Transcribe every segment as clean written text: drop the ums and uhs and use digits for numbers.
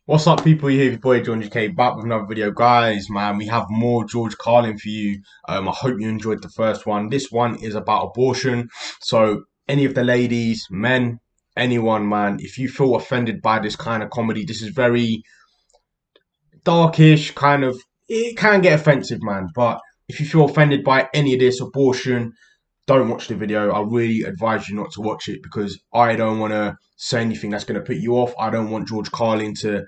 What's up, people? You hear your boy George K back with another video, guys. Man, we have more George Carlin for you. I hope you enjoyed the first one. This one is about abortion. So, any of the ladies, men, anyone, man, if you feel offended by this kind of comedy, this is very darkish, kind of. It can get offensive, man. But if you feel offended by any of this abortion, don't watch the video. I really advise you not to watch it because I don't want to say anything that's going to put you off. I don't want George Carlin to,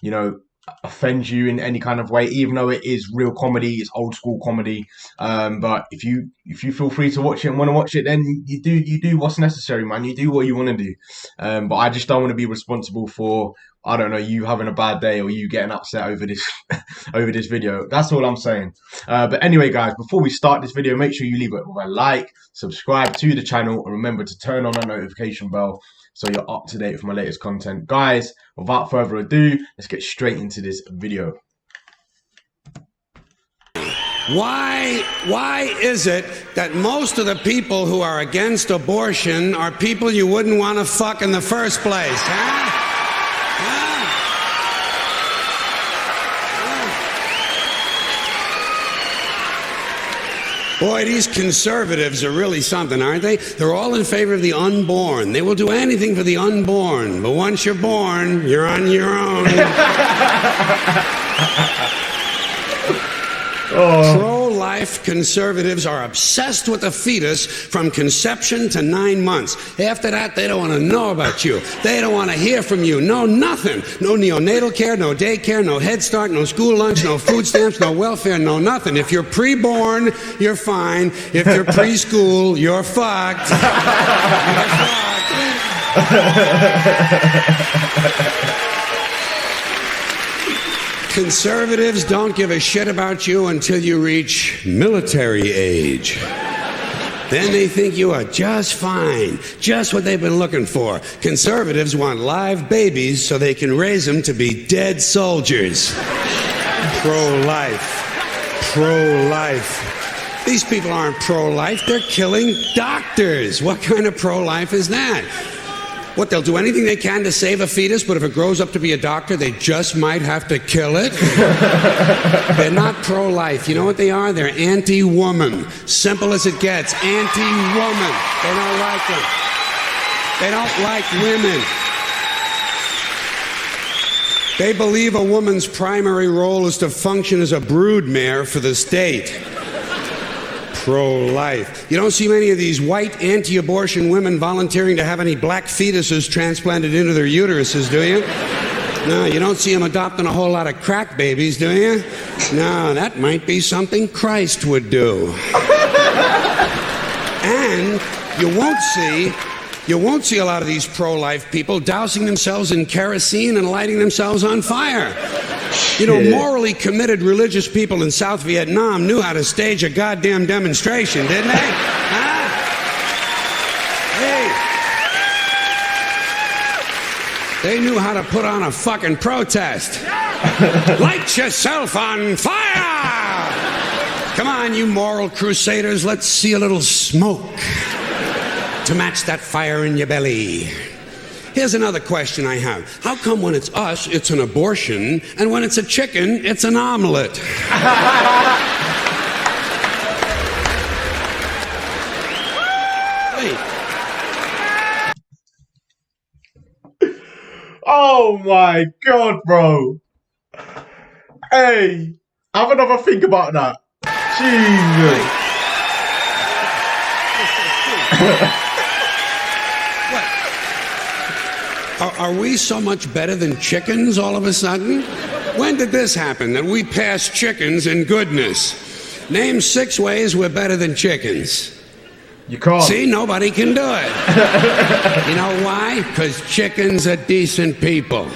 you know, offend you in any kind of way, even though it is real comedy, it's old school comedy. But if you feel free to watch it and want to watch it, then you do what's necessary, man. You do what you want to do. But I just don't want to be responsible for, I don't know, you having a bad day or you getting upset over this over this video. That's all I'm saying. But anyway, guys, before we start this video, make sure you leave it with a like, subscribe to the channel, and remember to turn on that notification bell so you're up to date with my latest content. Guys, without further ado, let's get straight into this video. Why is it that most of the people who are against abortion are people you wouldn't want to fuck in the first place, huh? Boy, these conservatives are really something, aren't they? They're all in favor of the unborn. They will do anything for the unborn. But once you're born, you're on your own. Pro-life conservatives are obsessed with the fetus from conception to 9 months. After that, they don't want to know about you. They don't want to hear from you. No, nothing. No neonatal care, no daycare, no Head Start, no school lunch, no food stamps, no welfare, no nothing. If you're pre-born, you're fine. If you're preschool, you're fucked. You're fucked. Conservatives don't give a shit about you until you reach military age. Then they think you are just fine, just what they've been looking for. Conservatives want live babies so they can raise them to be dead soldiers. Pro-life. Pro-life. These people aren't pro-life, they're killing doctors. What kind of pro-life is that? What, they'll do anything they can to save a fetus, but if it grows up to be a doctor, they just might have to kill it? They're not pro-life. You know what they are? They're anti-woman. Simple as it gets. Anti-woman. They don't like them. They don't like women. They believe a woman's primary role is to function as a broodmare for the state. Pro-life. You don't see many of these white anti-abortion women volunteering to have any black fetuses transplanted into their uteruses, do you? No, you don't see them adopting a whole lot of crack babies, do you? No, that might be something Christ would do. And you won't see a lot of these pro-life people dousing themselves in kerosene and lighting themselves on fire. You know, morally committed religious people in South Vietnam knew how to stage a goddamn demonstration, didn't they? Huh? Hey. They knew how to put on a fucking protest. Light yourself on fire! Come on, you moral crusaders, let's see a little smoke to match that fire in your belly. Here's another question I have. How come when it's us, it's an abortion, and when it's a chicken, it's an omelet? Hey. Oh my God, bro. Hey, have another think about that. Jesus. Are we so much better than chickens all of a sudden? When did this happen, that we passed chickens in goodness? Name 6 ways we're better than chickens. You can't. See, nobody can do it. You know why? Because chickens are decent people.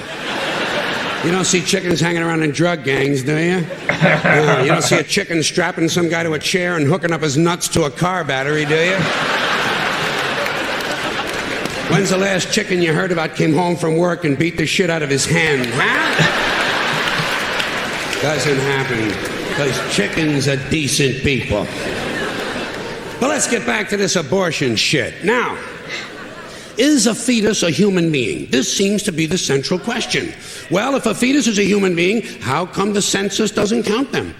You don't see chickens hanging around in drug gangs, do you? No, you don't see a chicken strapping some guy to a chair and hooking up his nuts to a car battery, do you? When's the last chicken you heard about came home from work and beat the shit out of his hen, huh? Doesn't happen, because chickens are decent people. But let's get back to this abortion shit. Now, Is a fetus a human being? This seems to be the central question. Well, if a fetus is a human being, how come the census doesn't count them?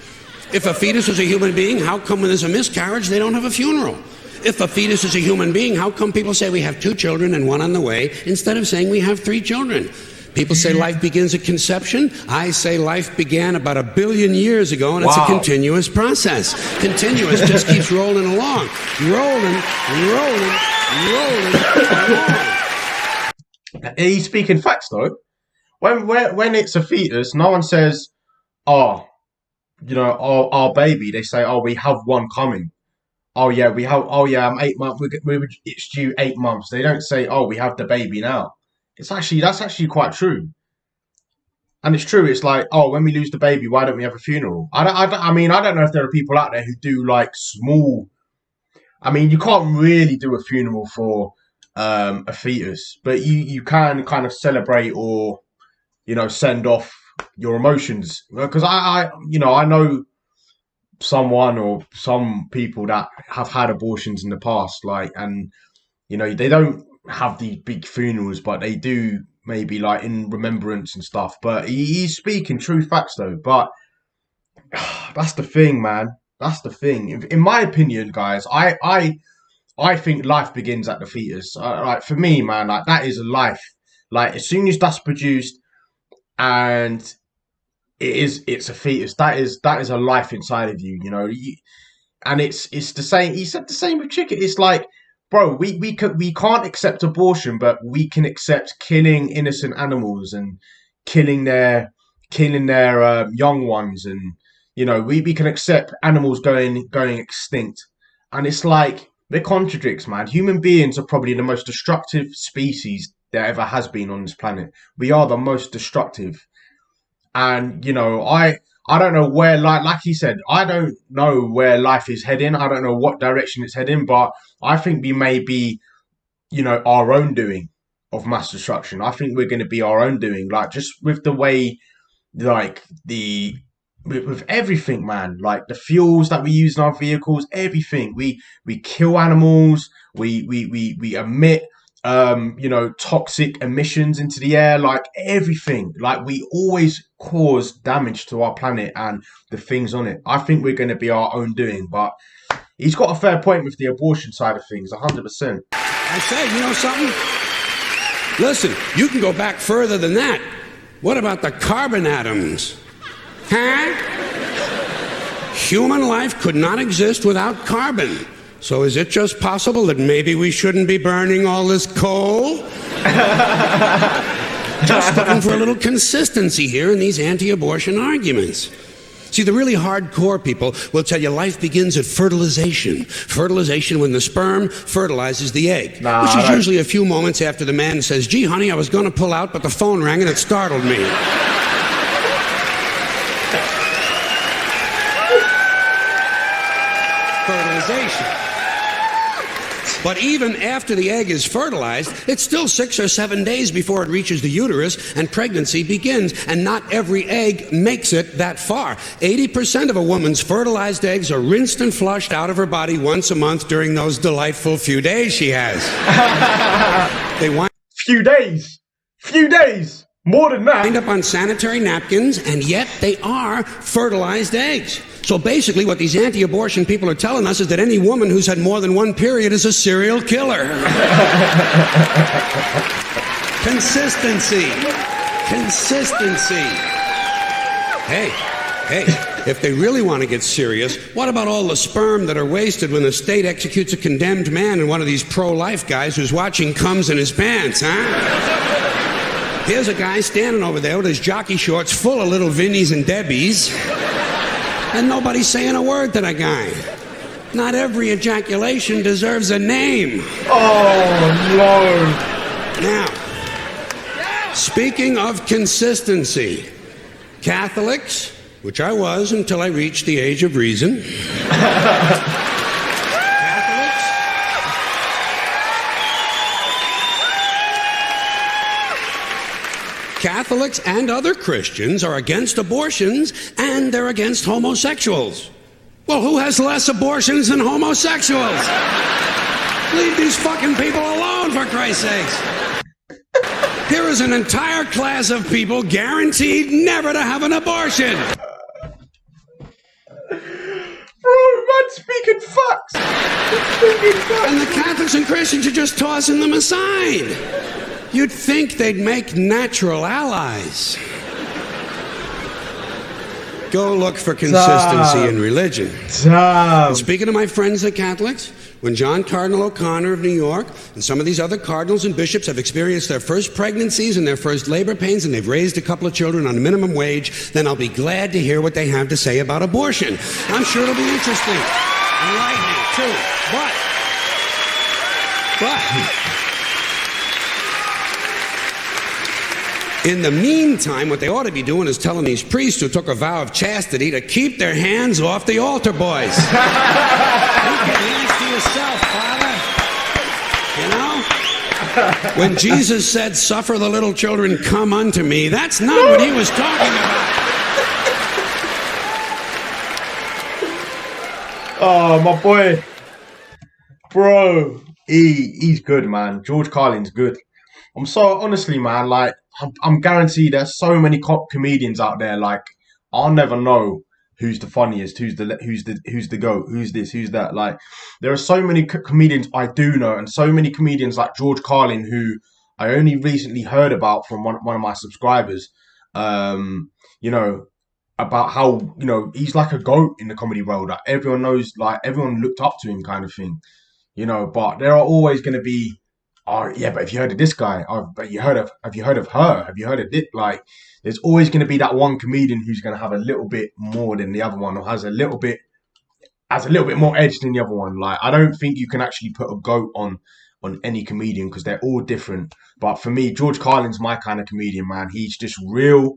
If a fetus is a human being, how come when there's a miscarriage, they don't have a funeral? If a fetus is a human being, how come people say we have 2 children and 1 on the way, instead of saying we have 3 children? People say life begins at conception. I say life began about 1 billion years ago, and it's a continuous process. Continuous, just keeps rolling along. Rolling along. He's speaking facts, though. When it's a fetus, no one says, oh, you know, our baby. They say, oh, we have one coming. Oh, yeah, I'm 8 months. It's due 8 months. They don't say, oh, we have the baby now. That's actually quite true, and it's true. It's like, oh, when we lose the baby, why don't we have a funeral? I mean, I don't know if there are people out there who do like small. I mean, you can't really do a funeral for a fetus, but you can kind of celebrate or, you know, send off your emotions. Because I know someone or some people that have had abortions in the past, like, and you know, they don't have these big funerals, but they do maybe like in remembrance and stuff. But he's speaking true facts though. But that's the thing, man. That's the thing. In my opinion, guys, I think life begins at the fetus. Like for me, man, like that is life. Like as soon as that's produced, and it's a fetus. That is a life inside of you. You know, and it's the same. He said the same with chicken. It's like, bro, we can't accept abortion, but we can accept killing innocent animals and killing their young ones, and you know, we can accept animals going extinct. And it's like, it contradicts, man. Human beings are probably the most destructive species there ever has been on this planet. We are the most destructive. And you know, I don't know where, like he said, I don't know where life is heading. I don't know what direction it's heading, but I think we may be, you know, our own doing of mass destruction. I think we're going to be our own doing, like just with the way, like with everything, man, like the fuels that we use in our vehicles, everything. We kill animals. We emit you know, toxic emissions into the air, like everything. Like we always cause damage to our planet and the things on it. I think we're going to be our own doing, but he's got a fair point with the abortion side of things, 100%. I say, you know something? Listen, you can go back further than that. What about the carbon atoms? Huh? Human life could not exist without carbon. So is it just possible that maybe we shouldn't be burning all this coal? Just looking for a little consistency here in these anti-abortion arguments. See, the really hardcore people will tell you life begins at fertilization. Fertilization when the sperm fertilizes the egg. Which is usually a few moments after the man says, gee, honey, I was going to pull out, but the phone rang and it startled me. Fertilization. But even after the egg is fertilized, it's still 6 or 7 days before it reaches the uterus and pregnancy begins. And not every egg makes it that far. 80% of a woman's fertilized eggs are rinsed and flushed out of her body once a month during those delightful few days she has. They wind Few days. More than that. Wind up on sanitary napkins, and yet they are fertilized eggs. So basically what these anti-abortion people are telling us is that any woman who's had more than one period is a serial killer. Consistency. Hey, if they really want to get serious, what about all the sperm that are wasted when the state executes a condemned man and one of these pro-life guys who's watching comes in his pants, huh? Here's a guy standing over there with his jockey shorts full of little Vinnies and Debbies. And nobody's saying a word to that guy. Not every ejaculation deserves a name. Oh, no. Now, speaking of consistency, Catholics, which I was until I reached the age of reason. Catholics and other Christians are against abortions, and they're against homosexuals. Well, who has less abortions than homosexuals? Leave these fucking people alone, for Christ's sakes. Here is an entire class of people guaranteed never to have an abortion. Bro, man, speaking facts. And the Catholics and Christians are just tossing them aside. You'd think they'd make natural allies. Go look for consistency in religion. And speaking of my friends, the Catholics, when John Cardinal O'Connor of New York and some of these other cardinals and bishops have experienced their first pregnancies and their first labor pains and they've raised a couple of children on minimum wage, then I'll be glad to hear what they have to say about abortion. I'm sure it'll be interesting. Enlightening, too. But in the meantime, what they ought to be doing is telling these priests who took a vow of chastity to keep their hands off the altar boys. Keep your hands to yourself, Father. You know? When Jesus said, "Suffer the little children come unto me," that's not what he was talking about. Oh, my boy. Bro, he's good, man. George Carlin's good. I'm so, honestly, man, like, I'm guaranteed there's so many comedians out there, like, I'll never know who's the funniest, who's the GOAT, who's this, who's that. Like, there are so many comedians I do know, and so many comedians like George Carlin, who I only recently heard about from one of my subscribers, you know, about how, you know, he's like a GOAT in the comedy world. Like, everyone knows, like, everyone looked up to him kind of thing, you know, but there are always going to be, oh yeah, but have you heard of this guy? Oh, but have you heard of her? Have you heard of it? Like, there's always going to be that one comedian who's going to have a little bit more than the other one, or has a little bit more edge than the other one. Like, I don't think you can actually put a GOAT on any comedian because they're all different. But for me, George Carlin's my kind of comedian, man. He's just real,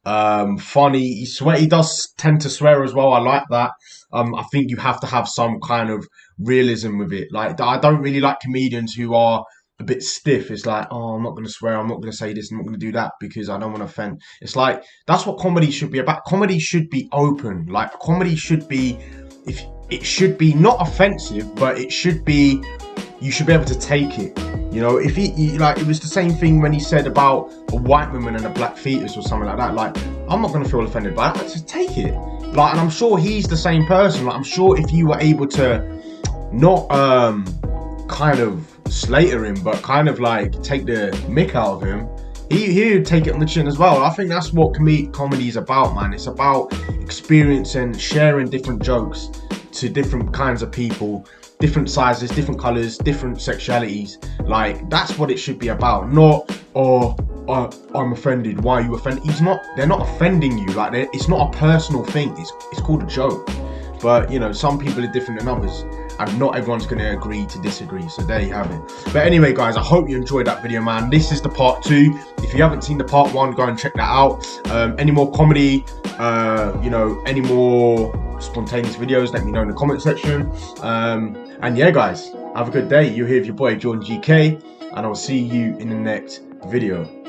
funny. He does tend to swear as well. I like that. I think you have to have some kind of realism with it. Like, I don't really like comedians who are a bit stiff. It's like, oh, I'm not going to swear, I'm not going to say this, I'm not going to do that because I don't want to offend. It's like, that's what comedy should be about. Comedy should be open. Like, comedy should be, if it should be not offensive, but it should be, you should be able to take it. You know, if he like, it was the same thing when he said about a white woman and a black fetus or something like that. Like, I'm not going to feel offended by that. Just take it. Like, and I'm sure he's the same person. Like, I'm sure if you were able to not kind of slater him, but kind of like take the mick out of him, he would take it on the chin as well. I think that's what comedy is about, man. It's about experiencing, sharing different jokes to different kinds of people, different sizes, different colors, different sexualities. Like, that's what it should be about. Not, oh, I'm offended. Why are you offended? They're not offending you. Like, it's not a personal thing. It's called a joke. But, you know, some people are different than others, and not everyone's going to agree to disagree. So there you have it. But anyway, guys, I hope you enjoyed that video, man. This is the part 2. If you haven't seen the part 1, go and check that out. Any more comedy, you know, any more spontaneous videos, let me know in the comment section. And yeah, guys, have a good day. You're here with your boy Jordan GK, and I'll see you in the next video.